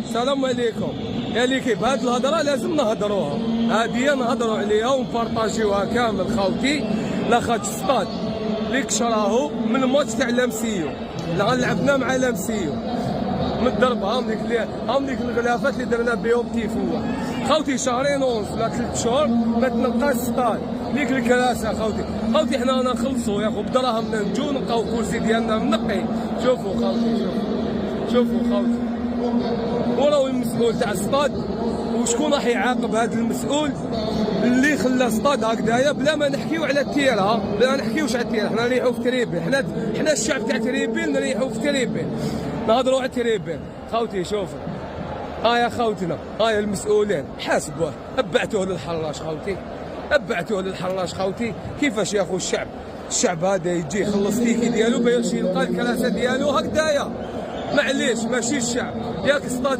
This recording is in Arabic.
السلام عليكم. قال كيف هاد الهضره لازم نهضروها، هادي نهضروا عليها ونبارطاجيوها كامل خاوتي. لاخاطش السطاد اللي كشراهو من الماتش تاع لامسيو اللي غنلعبنا مع لامسيو من الضرب، هم ديك الغلافات اللي درنا بهم تيفوا خاوتي. شهرين ونص ولا 3 شهور ما تنقاش السطاد، ديك الكراسه خاوتي حنا نخلصوا ياخو بدراهمنا نجو نلقاو الكرسي ديالنا منقي. شوفوا خاوتي، شوفوا خاوتي، وراهو المسؤول تاع السطاد. وشكون راح يعاقب هذا المسؤول اللي خلى السطاد هكذايا بلا ما نحكيو على التيرا، بلا ما نحكيوش على التيرا. حنا نريحو في تريبين، حنا الشعب تاع تريبين نريحو في تريبين، نهضروا على تريبين خاوتي. شوفوا يا خوتنا، يا المسؤولين حاسبوه، ابعتوه للحراش خاوتي، ابعتوه للحراش خاوتي. كيفاش ياخو الشعب هذا يجي يخلص تيكي ديالو باش يلقى الكراسه ديالو هكذايا؟ معليش ماشي الشعب ياك السطاد